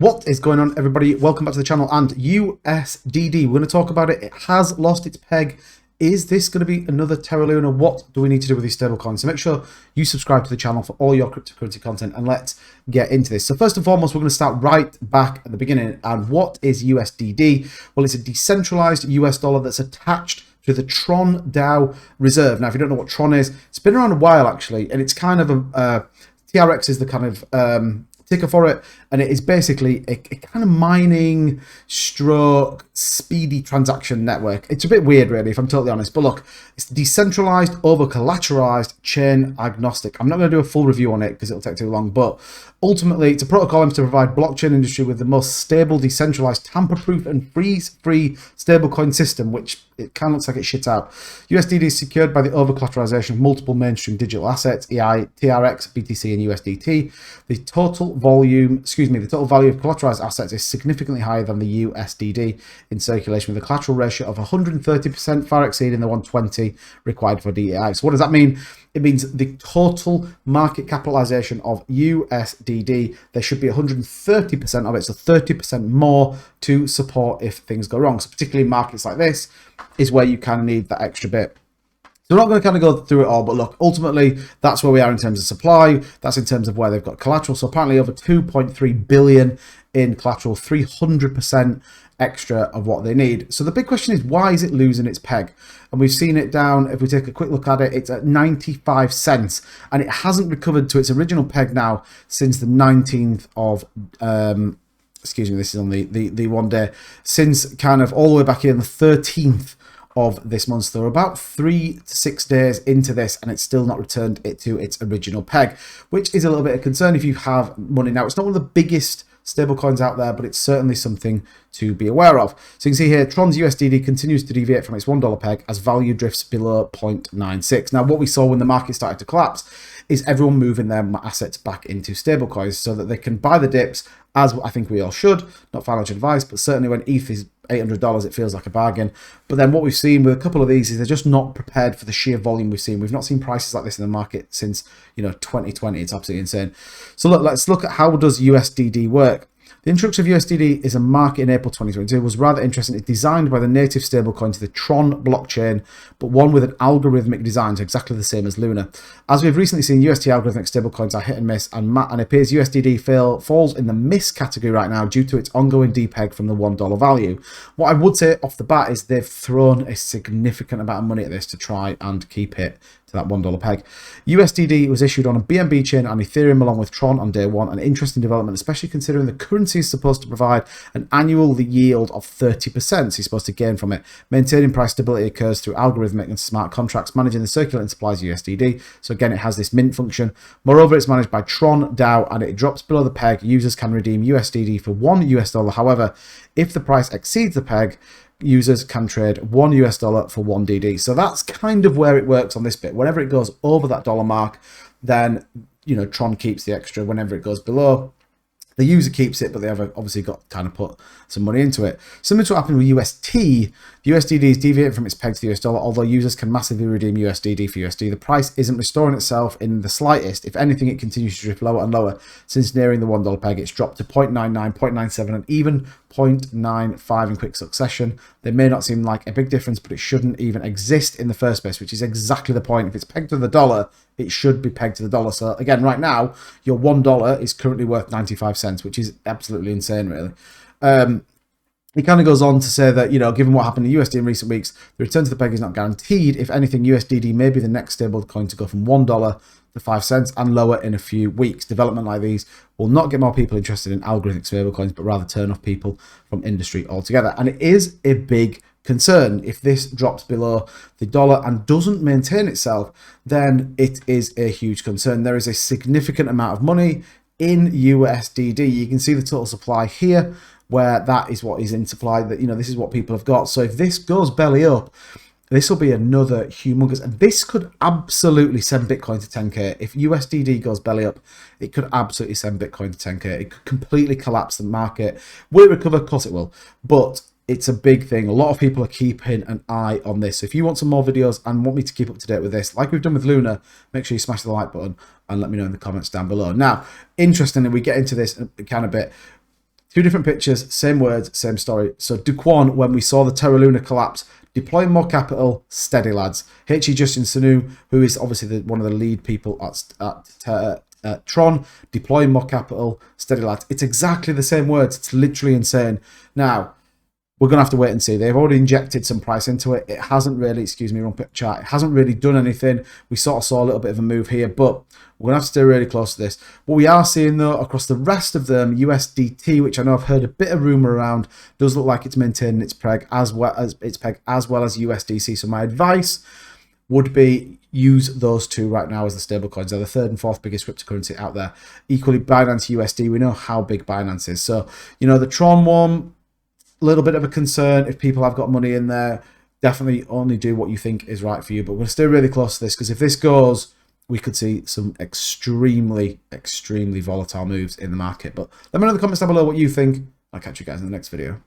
What is going on, everybody? Welcome back to the channel. And USDD, we're going to talk about it. It has lost its peg. Is this going to be another terraluna? What do we need to do with these stablecoins? So make sure you subscribe to the channel for all your cryptocurrency content, and let's get into this. So first and foremost, we're going to start right back at the beginning. And what is USDD? Well, it's a decentralized US dollar that's attached to the Tron DAO reserve. Now, if you don't know what Tron is, it's been around a while actually, and it's kind of a TRX is the kind of ticker for it, and it is basically a kind of mining stroke speedy transaction network. It's a bit weird really, if I'm totally honest, but look, it's decentralized, over collateralized, chain agnostic. I'm not going to do a full review on it because it'll take too long, but ultimately it's a protocol aimed to provide blockchain industry with the most stable, decentralized, tamper-proof and freeze-free stablecoin system, which it kind of looks like it shits out. USDD is secured by the over collateralization of multiple mainstream digital assets, EI, TRX, BTC and USDT. The total value of collateralized assets is significantly higher than the USDD in circulation, with a collateral ratio of 130%, far exceeding the 120 required for DEI. So what does that mean? It means the total market capitalization of USDD, there should be 130% of it, so 30% more to support if things go wrong. So particularly markets like this is where you kind of need that extra bit. So we're not going to kind of go through it all, but look, ultimately, that's where we are in terms of supply. That's in terms of where they've got collateral. So apparently over 2.3 billion in collateral, 300% extra of what they need. So the big question is, why is it losing its peg? And we've seen it down, if we take a quick look at it, it's at 95 cents, and it hasn't recovered to its original peg now since the 19th of excuse me, this is on the 1 day, since kind of all the way back here on the 13th of this month. So we're about 3 to 6 days into this, and it's still not returned it to its original peg, which is a little bit of concern if you have money. Now, it's not one of the biggest stable coins out there, but it's certainly something to be aware of. So you can see here, Tron's USDD continues to deviate from its $1 peg as value drifts below 0.96. Now, what we saw when the market started to collapse is everyone moving their assets back into stablecoins so that they can buy the dips, as I think we all should. Not financial advice, but certainly when ETH is $800, it feels like a bargain. But then what we've seen with a couple of these is they're just not prepared for the sheer volume we've seen. We've not seen prices like this in the market since, 2020. It's absolutely insane. So look, let's look at how does USDD work. The introduction of USDD is a market in April 2022 was rather interesting. It's designed by the native stablecoin to the Tron blockchain, but one with an algorithmic design, so exactly the same as Luna. As we've recently seen, UST algorithmic stablecoins are hit and miss, and it appears USDD falls in the miss category right now due to its ongoing depeg from the $1 value. What I would say off the bat is they've thrown a significant amount of money at this to try and keep it to that $1 peg. USDD was issued on a BNB chain and Ethereum along with Tron on day one, an interesting development, especially considering the currency is supposed to provide an annual yield of 30%, so you're supposed to gain from it. Maintaining price stability occurs through algorithmic and smart contracts managing the circulating supplies of USDD, so again it has this mint function. Moreover, it's managed by Tron DAO and it drops below the peg. Users can redeem USDD for $1. However, if the price exceeds the peg, users can trade $1 for $1DD. So that's kind of where it works on this bit. Whenever it goes over that dollar mark, then Tron keeps the extra. Whenever it goes below, the user keeps it, but they have obviously got kind of put some money into it. Similar to what happened with UST, USDD is deviating from its peg to the US dollar, although users can massively redeem USDD for USD. The price isn't restoring itself in the slightest. If anything, it continues to drift lower and lower. Since nearing the $1 peg, it's dropped to 0.99, 0.97, and even 0.95 in quick succession. They may not seem like a big difference, but it shouldn't even exist in the first place, which is exactly the point. If it's pegged to the dollar, it should be pegged to the dollar. So again, right now, your $1 is currently worth 95 cents, which is absolutely insane, really. It kind of goes on to say that, given what happened to USD in recent weeks, the return to the peg is not guaranteed. If anything, USDD may be the next stable coin to go from $1 to 5 cents and lower in a few weeks. Development like these will not get more people interested in algorithmic stablecoins, but rather turn off people from industry altogether. And it is a big concern. If this drops below the dollar and doesn't maintain itself, then it is a huge concern. There is a significant amount of money in USDD. You can see the total supply here, where that is what is in supply, that this is what people have got. So if this goes belly up, this will be another humongous, and this could absolutely send Bitcoin to 10k. If USDD goes belly up, it could absolutely send Bitcoin to 10k. It could completely collapse the market. Will it recover? Of course it will, but it's a big thing. A lot of people are keeping an eye on this. So if you want some more videos and want me to keep up to date with this, like we've done with Luna, make sure you smash the like button and let me know in the comments down below. Now, interestingly, we get into this kind of bit. Two different pictures, same words, same story. So Duquan, when we saw the terraluna collapse, deploy more capital, steady lads. H.E. Justin Sanu, who is obviously one of the lead people at Tron, deploy more capital, steady lads. It's exactly the same words. It's literally insane. Now, we're going to have to wait and see. They've already injected some price into it. It hasn't really, excuse me, wrong chart. It hasn't really done anything. We sort of saw a little bit of a move here, but we're going to have to stay really close to this. What we are seeing, though, across the rest of them, USDT, which I know I've heard a bit of rumor around, does look like it's maintaining its peg as well as USDC. So my advice would be use those two right now as the stable coins. They're the third and fourth biggest cryptocurrency out there. Equally, Binance USD, we know how big Binance is. So, you know, the Tron one, little bit of a concern. If people have got money in there, definitely only do what you think is right for you. But we're going to stay really close to this, because if this goes, we could see some extremely volatile moves in the market. But let me know in the comments down below what you think. I'll catch you guys in the next video.